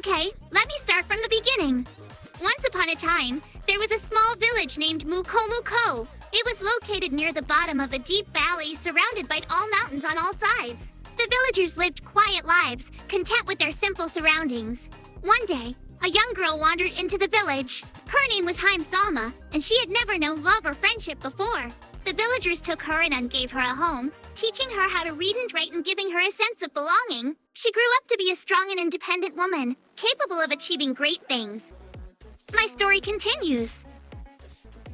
Okay, let me start from the beginning. Once upon a time, there was a small village named Muko. It was located near the bottom of a deep valley surrounded by all mountains on all sides. The villagers lived quiet lives, content with their simple surroundings. One day, a young girl wandered into the village. Her name was Hime-sama, and she had never known love or friendship before. The villagers took her in and gave her a home, teaching her how to read and write and giving her a sense of belonging. She grew up to be a strong and independent woman, capable of achieving great things. My story continues.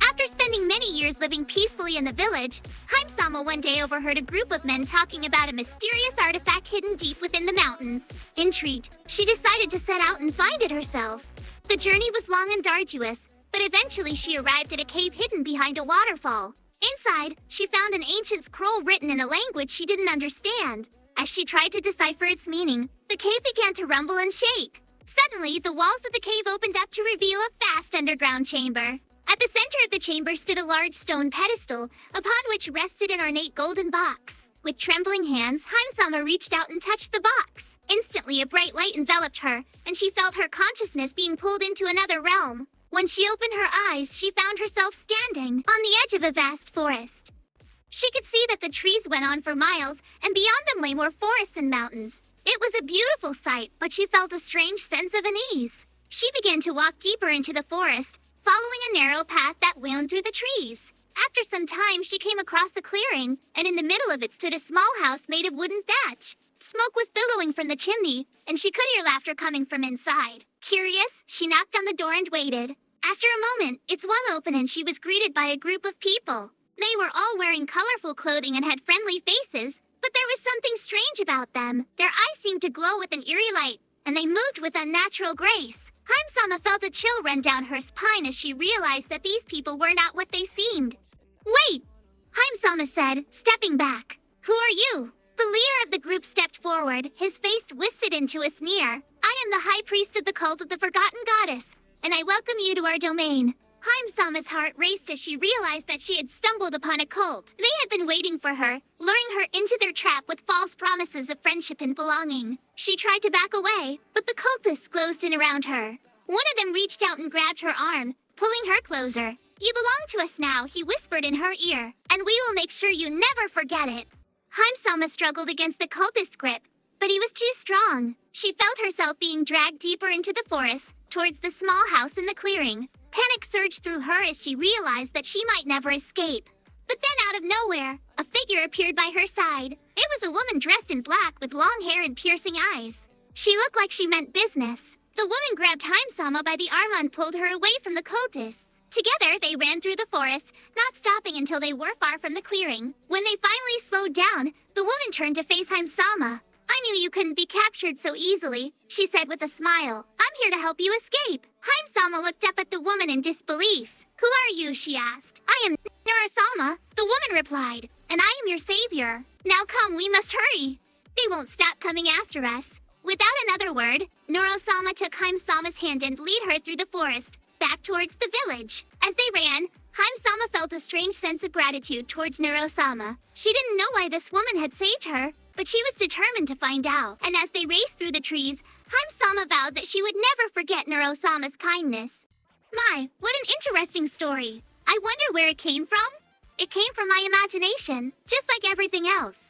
After spending many years living peacefully in the village, Hime-sama one day overheard a group of men talking about a mysterious artifact hidden deep within the mountains. Intrigued, she decided to set out and find it herself. The journey was long and arduous, but eventually she arrived at a cave hidden behind a waterfall. Inside, she found an ancient scroll written in a language she didn't understand. As she tried to decipher its meaning, the cave began to rumble and shake. Suddenly, the walls of the cave opened up to reveal a vast underground chamber. At the center of the chamber stood a large stone pedestal, upon which rested an ornate golden box. With trembling hands, Hime-sama reached out and touched the box. Instantly, a bright light enveloped her, and she felt her consciousness being pulled into another realm. When she opened her eyes, she found herself standing on the edge of a vast forest. She could see that the trees went on for miles, and beyond them lay more forests and mountains. It was a beautiful sight, but she felt a strange sense of unease. She began to walk deeper into the forest, following a narrow path that wound through the trees. After some time, she came across a clearing, and in the middle of it stood a small house made of wooden thatch. Smoke was billowing from the chimney, and she could hear laughter coming from inside. Curious, she knocked on the door and waited. After a moment, it swung open and she was greeted by a group of people. They were all wearing colorful clothing and had friendly faces, but there was something strange about them. Their eyes seemed to glow with an eerie light, and they moved with unnatural grace. Hime-sama felt a chill run down her spine as she realized that these people were not what they seemed. Wait! Hime-sama said, stepping back. Who are you? The leader of the group stepped forward, his face twisted into a sneer. I am the high priest of the cult of the forgotten goddess, and I welcome you to our domain. Hime-sama's heart raced as she realized that she had stumbled upon a cult. They had been waiting for her, luring her into their trap with false promises of friendship and belonging. She tried to back away, but the cultists closed in around her. One of them reached out and grabbed her arm, pulling her closer. You belong to us now, he whispered in her ear, and we will make sure you never forget it. Hime-sama struggled against the cultist's grip, but he was too strong. She felt herself being dragged deeper into the forest, towards the small house in the clearing. Panic surged through her as she realized that she might never escape. But then out of nowhere, a figure appeared by her side. It was a woman dressed in black with long hair and piercing eyes. She looked like she meant business. The woman grabbed Hime-sama by the arm and pulled her away from the cultists. Together, they ran through the forest, not stopping until they were far from the clearing. When they finally slowed down, the woman turned to face Hime-sama. I knew you couldn't be captured so easily, she said with a smile. I'm here to help you escape. Hime-sama looked up at the woman in disbelief. Who are you, she asked. I am Nara-sama, the woman replied, and I am your savior. Now come, we must hurry. They won't stop coming after us. Without another word, Noro-sama took Hime-sama's hand and led her through the forest, back towards the village. As they ran, Hime-sama felt a strange sense of gratitude towards Noro-sama. She didn't know why this woman had saved her, but she was determined to find out. And as they raced through the trees, Hime-sama vowed that she would never forget Noro-sama's kindness. My, what an interesting story. I wonder where it came from? It came from my imagination, just like everything else.